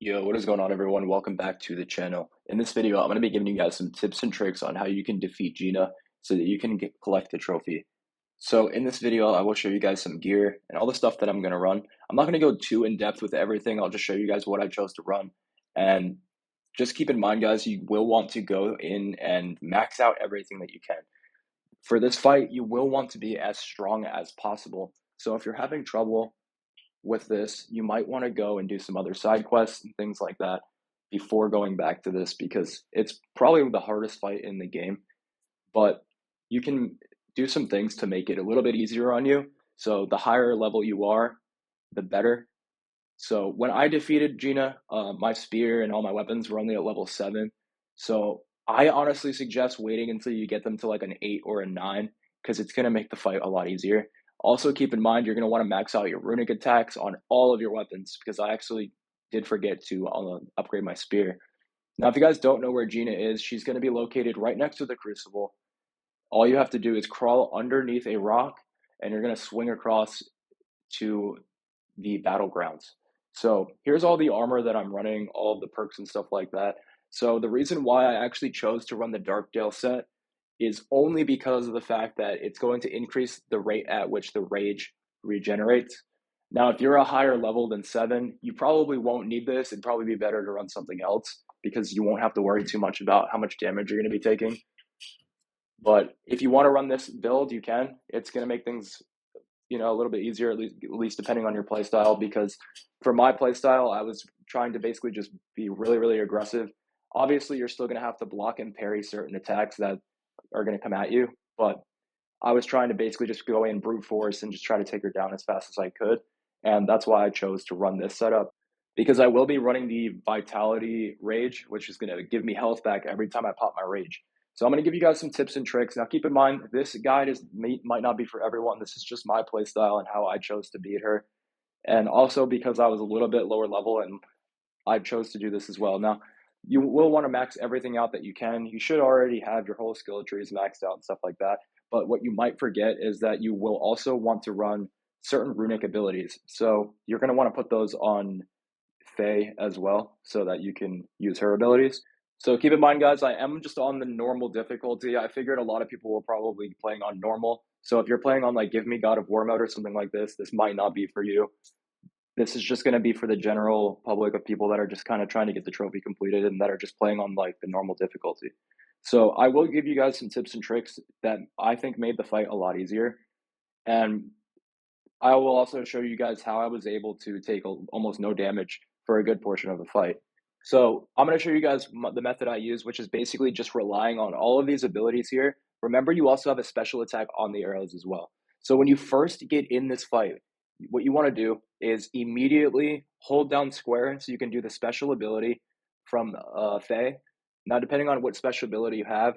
Yo, what is going on, everyone? Welcome back to the channel. In this video, I'm going to be giving you guys some tips and tricks on how you can defeat Gina so that you can collect the trophy. So in this video, I will show you guys some gear and all the stuff that I'm going to run. I'm not going to go too in depth with everything. I'll just show you guys what I chose to run. And just keep in mind, guys, you will want to go in and max out everything that you can. For this fight, you will want to be as strong as possible. So if you're having trouble with this, you might want to go and do some other side quests and things like that before going back to this, because it's probably the hardest fight in the game, but you can do some things to make it a little bit easier on you. So the higher level you are, the better. So when I defeated Gina, my spear and all my weapons were only at level 7. So I honestly suggest waiting until you get them to like an 8 or a 9, because it's going to make the fight a lot easier. Also, keep in mind, you're going to want to max out your runic attacks on all of your weapons, because I actually did forget to upgrade my spear. Now, if you guys don't know where Gina is, she's going to be located right next to the Crucible. All you have to do is crawl underneath a rock, and you're going to swing across to the battlegrounds. So here's all the armor that I'm running, all of the perks and stuff like that. So the reason why I actually chose to run the Darkdale set is only because of the fact that it's going to increase the rate at which the rage regenerates. Now, if you're a higher level than 7, you probably won't need this. It'd probably be better to run something else, because you won't have to worry too much about how much damage you're going to be taking. But if you want to run this build, you can. It's going to make things a little bit easier, at least depending on your play style, because for my play style, I was trying to basically just be really, really aggressive. Obviously, you're still going to have to block and parry certain attacks that are going to come at you, but I was trying to basically just go in brute force and just try to take her down as fast as I could. And that's why I chose to run this setup, because I will be running the Vitality Rage, which is going to give me health back every time I pop my Rage. So I'm going to give you guys some tips and tricks. Now, keep in mind, this guide might not be for everyone. This is just my play style and how I chose to beat her. And also because I was a little bit lower level and I chose to do this as well. Now, you will want to max everything out that you can. You should already have your whole skill trees maxed out and stuff like that. But what you might forget is that you will also want to run certain runic abilities. So you're going to want to put those on Faye as well, so that you can use her abilities. So keep in mind, guys, I am just on the normal difficulty. I figured a lot of people were probably playing on normal. So if you're playing on like Give Me God of War mode or something like this might not be for you. This is just going to be for the general public of people that are just kind of trying to get the trophy completed and that are just playing on like the normal difficulty. So I will give you guys some tips and tricks that I think made the fight a lot easier. And I will also show you guys how I was able to take almost no damage for a good portion of the fight. So I'm going to show you guys the method I use, which is basically just relying on all of these abilities here. Remember, you also have a special attack on the arrows as well. So when you first get in this fight, what you want to do is immediately hold down square so you can do the special ability from Faye. Now, depending on what special ability you have,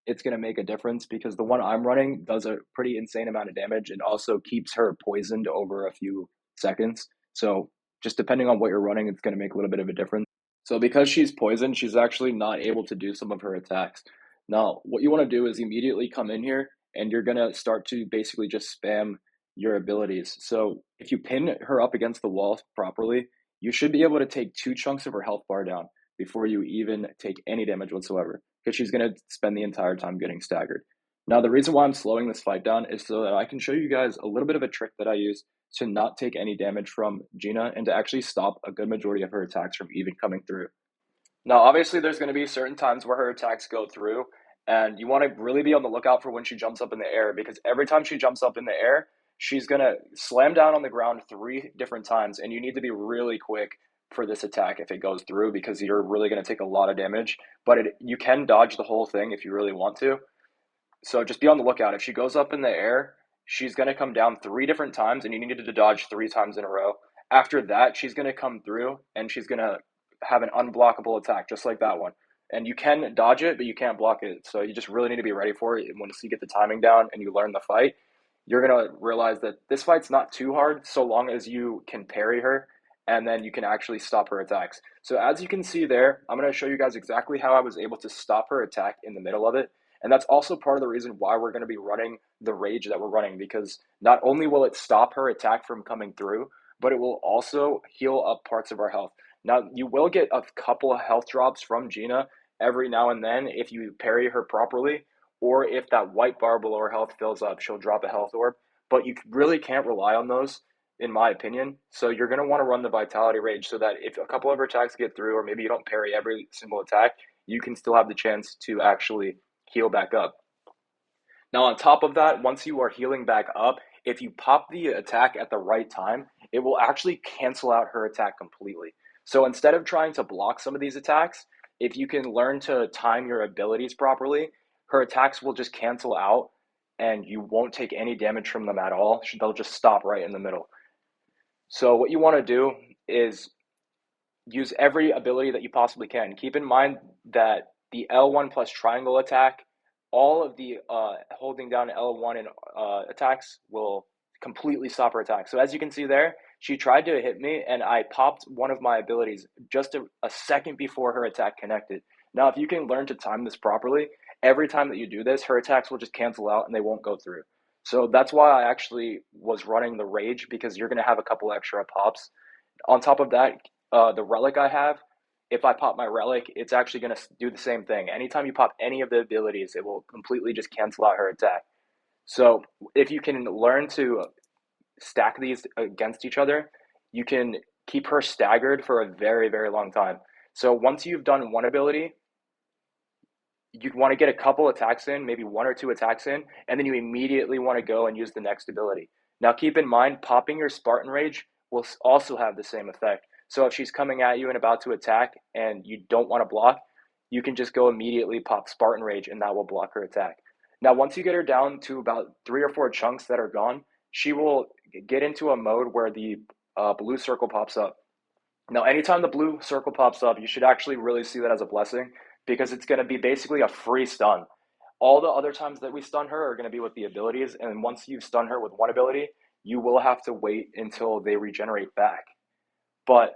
it's going to make a difference, because the one I'm running does a pretty insane amount of damage and also keeps her poisoned over a few seconds. So just depending on what you're running, it's going to make a little bit of a difference. So because she's poisoned, she's actually not able to do some of her attacks. Now, what you want to do is immediately come in here and you're going to start to basically just spam your abilities. So if you pin her up against the wall properly, you should be able to take 2 chunks of her health bar down before you even take any damage whatsoever, because she's going to spend the entire time getting staggered. Now, the reason why I'm slowing this fight down is so that I can show you guys a little bit of a trick that I use to not take any damage from Gina and to actually stop a good majority of her attacks from even coming through. Now, obviously, there's going to be certain times where her attacks go through, and you want to really be on the lookout for when she jumps up in the air, because every time she jumps up in the air, she's going to slam down on the ground 3 different times, and you need to be really quick for this attack if it goes through, because you're really going to take a lot of damage. But you can dodge the whole thing if you really want to. So just be on the lookout. If she goes up in the air, she's going to come down 3 different times, and you need to dodge 3 times in a row. After that, she's going to come through, and she's going to have an unblockable attack, just like that one. And you can dodge it, but you can't block it. So you just really need to be ready for it. Once you get the timing down and you learn the fight, you're going to realize that this fight's not too hard, so long as you can parry her, and then you can actually stop her attacks. So as you can see there, I'm going to show you guys exactly how I was able to stop her attack in the middle of it. And that's also part of the reason why we're going to be running the rage that we're running, because not only will it stop her attack from coming through, but it will also heal up parts of our health. Now, you will get a couple of health drops from Gina every now and then if you parry her properly, or if that white bar below her health fills up, she'll drop a health orb. But you really can't rely on those, in my opinion. So you're going to want to run the Vitality Rage so that if a couple of her attacks get through, or maybe you don't parry every single attack, you can still have the chance to actually heal back up. Now, on top of that, once you are healing back up, if you pop the attack at the right time, it will actually cancel out her attack completely. So instead of trying to block some of these attacks, if you can learn to time your abilities properly, her attacks will just cancel out and you won't take any damage from them at all. They'll just stop right in the middle. So what you want to do is use every ability that you possibly can. Keep in mind that the L1 plus triangle attack, all of the holding down L1 and attacks will completely stop her attack. So as you can see there, she tried to hit me and I popped one of my abilities just a second before her attack connected. Now, if you can learn to time this properly, every time that you do this, her attacks will just cancel out and they won't go through. So that's why I actually was running the Rage, because you're going to have a couple extra pops. On top of that, the relic I have, if I pop my relic, it's actually going to do the same thing. Anytime you pop any of the abilities, it will completely just cancel out her attack. So if you can learn to stack these against each other, you can keep her staggered for a very, very long time. So once you've done one ability, you want to get a couple attacks in, maybe one or two attacks in, and then you immediately want to go and use the next ability. Now, keep in mind, popping your Spartan Rage will also have the same effect. So if she's coming at you and about to attack and you don't want to block, you can just go immediately pop Spartan Rage and that will block her attack. Now, once you get her down to about 3 or 4 chunks that are gone, she will get into a mode where the blue circle pops up. Now, anytime the blue circle pops up, you should actually really see that as a blessing, because it's going to be basically a free stun. All the other times that we stun her are going to be with the abilities, and once you stun her with one ability, you will have to wait until they regenerate back. But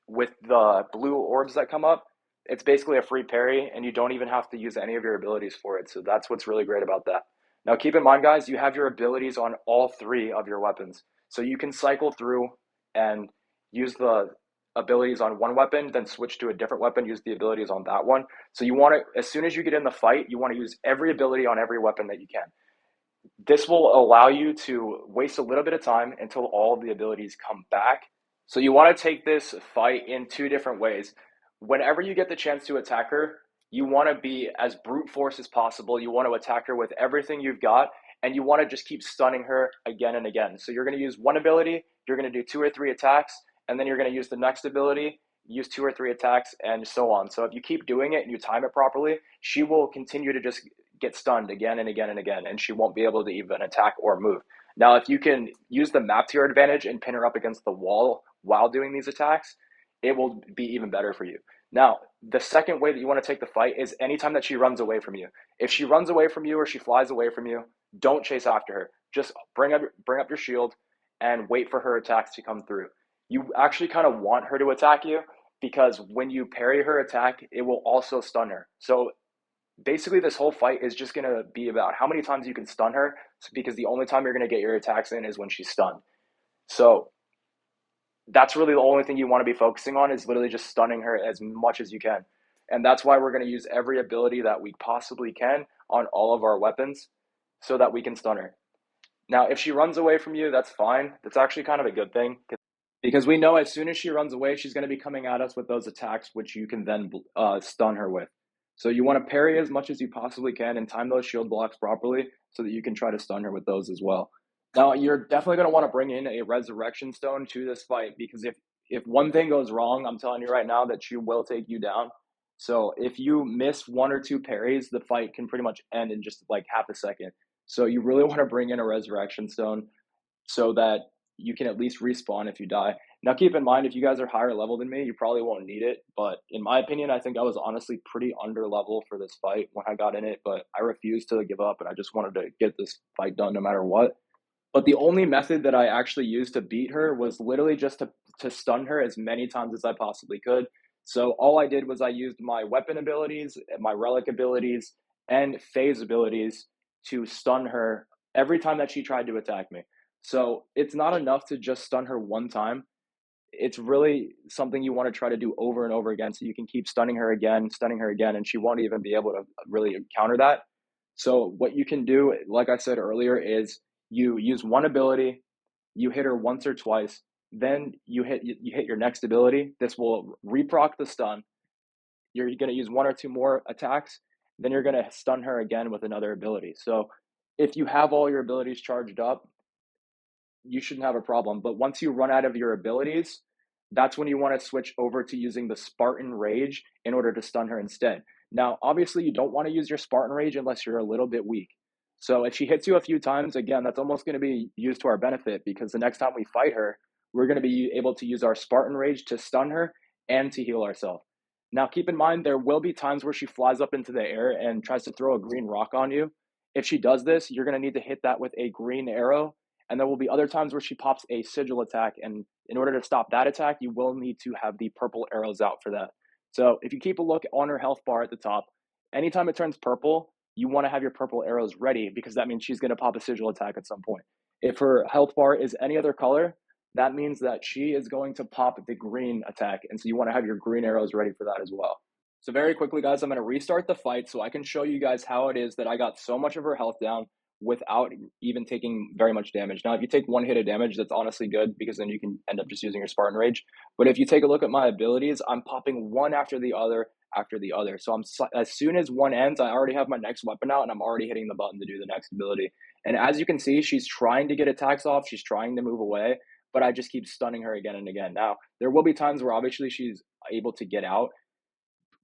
with the blue orbs that come up, it's basically a free parry, and you don't even have to use any of your abilities for it. So that's what's really great about that. Now, keep in mind, guys, you have your abilities on all 3 of your weapons. So you can cycle through and use the abilities on one weapon, then switch to a different weapon, use the abilities on that one. So you want to, as soon as you get in the fight, you want to use every ability on every weapon that you can. This will allow you to waste a little bit of time until all of the abilities come back. So you want to take this fight in 2 different ways. Whenever you get the chance to attack her, you want to be as brute force as possible. You want to attack her with everything you've got, and you want to just keep stunning her again and again. So you're going to use one ability, you're going to do 2 or 3 attacks, and then you're going to use the next ability, use 2 or 3 attacks, and so on. So if you keep doing it and you time it properly, she will continue to just get stunned again and again and again, and she won't be able to even attack or move. Now, if you can use the map to your advantage and pin her up against the wall while doing these attacks, it will be even better for you. Now, the second way that you want to take the fight is anytime that she runs away from you. If she runs away from you or she flies away from you, don't chase after her. Just bring up your shield and wait for her attacks to come through. You actually kind of want her to attack you, because when you parry her attack, it will also stun her. So basically, this whole fight is just going to be about how many times you can stun her, because the only time you're going to get your attacks in is when she's stunned. So that's really the only thing you want to be focusing on, is literally just stunning her as much as you can. And that's why we're going to use every ability that we possibly can on all of our weapons so that we can stun her. Now, if she runs away from you, that's fine. That's actually kind of a good thing, because we know as soon as she runs away, she's going to be coming at us with those attacks, which you can then stun her with. So you want to parry as much as you possibly can and time those shield blocks properly so that you can try to stun her with those as well. Now, you're definitely going to want to bring in a resurrection stone to this fight, because if one thing goes wrong, I'm telling you right now that she will take you down. So if you miss 1 or 2 parries, the fight can pretty much end in just like half a second. So you really want to bring in a resurrection stone so that you can at least respawn if you die. Now, keep in mind, if you guys are higher level than me, you probably won't need it. But in my opinion, I think I was honestly pretty under level for this fight when I got in it. But I refused to give up, and I just wanted to get this fight done no matter what. But the only method that I actually used to beat her was literally just to stun her as many times as I possibly could. So all I did was I used my weapon abilities, my relic abilities, and phase abilities to stun her every time that she tried to attack me. So it's not enough to just stun her one time. it's really something you want to try to do over and over again so you can keep stunning her again, and she won't even be able to really counter that. So what you can do, like I said earlier, is you use one ability, you hit her once or twice, then you hit your next ability. This will reproc the stun. You're going to use one or two more attacks, then you're going to stun her again with another ability. So if you have all your abilities charged up, you shouldn't have a problem. But once you run out of your abilities, that's when you want to switch over to using the Spartan Rage in order to stun her instead. Now, obviously, you don't want to use your Spartan Rage unless you're a little bit weak. So if she hits you a few times, again, that's almost going to be used to our benefit, because the next time we fight her, we're going to be able to use our Spartan Rage to stun her and to heal ourselves. Now, keep in mind, there will be times where she flies up into the air and tries to throw a green rock on you. If she does this, you're going to need to hit that with a green arrow, and there will be other times where she pops a sigil attack, and in order to stop that attack, you will need to have the purple arrows out for that. So if you keep a look on her health bar at the top, anytime it turns purple, you want to have your purple arrows ready, because that means she's going to pop a sigil attack at some point. If her health bar is any other color, that means that she is going to pop the green attack, and so you want to have your green arrows ready for that as well. So very quickly, guys, I'm going to restart the fight so I can show you guys how it is that I got so much of her health down without even taking very much damage. Now, if you take one hit of damage, that's honestly good, because then you can end up just using your Spartan Rage. But if you take a look at my abilities, I'm popping one after the other after the other. So as soon as one ends, I already have my next weapon out, and I'm already hitting the button to do the next ability. And as you can see, she's trying to get attacks off. She's trying to move away, but I just keep stunning her again and again. Now, there will be times where obviously she's able to get out,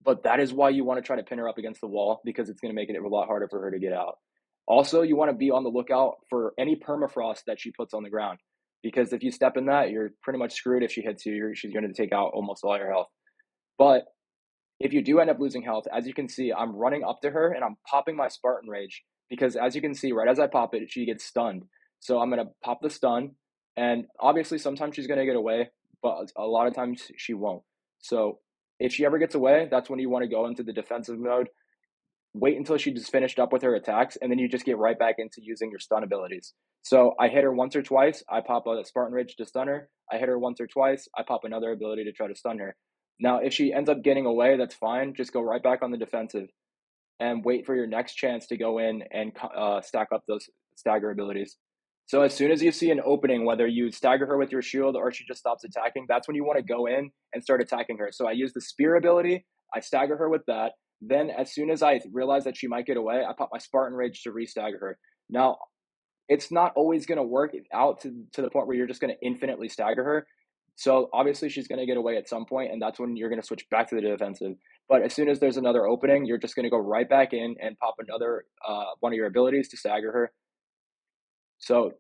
but that is why you want to try to pin her up against the wall, because it's going to make it a lot harder for her to get out. Also, you want to be on the lookout for any permafrost that she puts on the ground, because if you step in that, you're pretty much screwed. If she hits you, she's going to take out almost all your health. But if you do end up losing health, as you can see, I'm running up to her and I'm popping my Spartan Rage, because as you can see, right as I pop it, she gets stunned. So I'm going to pop the stun, and obviously sometimes she's going to get away, but a lot of times she won't. So if she ever gets away, that's when you want to go into the defensive mode. Wait until she just finished up with her attacks, and then you just get right back into using your stun abilities. So I hit her once or twice, I pop a Spartan Ridge to stun her. I hit her once or twice, I pop another ability to try to stun her. Now, if she ends up getting away, that's fine. Just go right back on the defensive and wait for your next chance to go in and stack up those stagger abilities. So as soon as you see an opening, whether you stagger her with your shield or she just stops attacking, that's when you want to go in and start attacking her. So I use the spear ability, I stagger her with that. Then as soon as I realize that she might get away, I pop my Spartan Rage to re-stagger her. Now, it's not always going to work out to the point where you're just going to infinitely stagger her. So obviously she's going to get away at some point, and that's when you're going to switch back to the defensive. But as soon as there's another opening, you're just going to go right back in and pop another one of your abilities to stagger her. So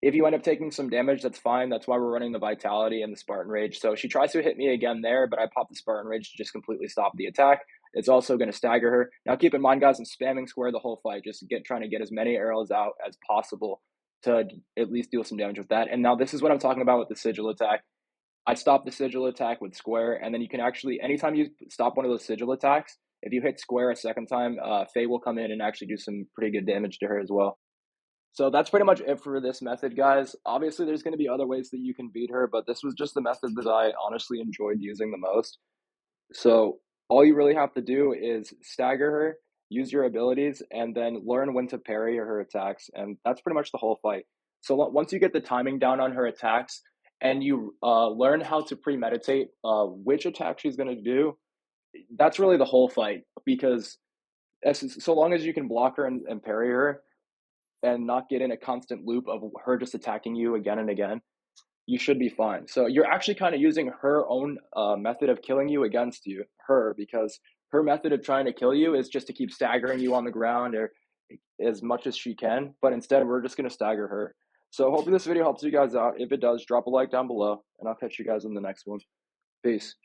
if you end up taking some damage, that's fine. That's why we're running the Vitality and the Spartan Rage. So she tries to hit me again there, but I pop the Spartan Rage to just completely stop the attack. It's also going to stagger her. Now, keep in mind, guys, I'm spamming square the whole fight, just trying to get as many arrows out as possible to at least deal some damage with that. And now this is what I'm talking about with the sigil attack. I stop the sigil attack with square, and then you can actually, anytime you stop one of those sigil attacks, if you hit square a second time, Faye will come in and actually do some pretty good damage to her as well. So that's pretty much it for this method, guys. Obviously, there's going to be other ways that you can beat her, but this was just the method that I honestly enjoyed using the most. So all you really have to do is stagger her, use your abilities, and then learn when to parry her attacks, and that's pretty much the whole fight. So once you get the timing down on her attacks, and you learn how to premeditate which attack she's going to do, that's really the whole fight, because so long as you can block her and parry her, and not get in a constant loop of her just attacking you again and again, you should be fine. So you're actually kind of using her own method of killing you against her, because her method of trying to kill you is just to keep staggering you on the ground or as much as she can, but instead we're just going to stagger her. So hopefully this video helps you guys out. If it does, drop a like down below, and I'll catch you guys in the next one. Peace.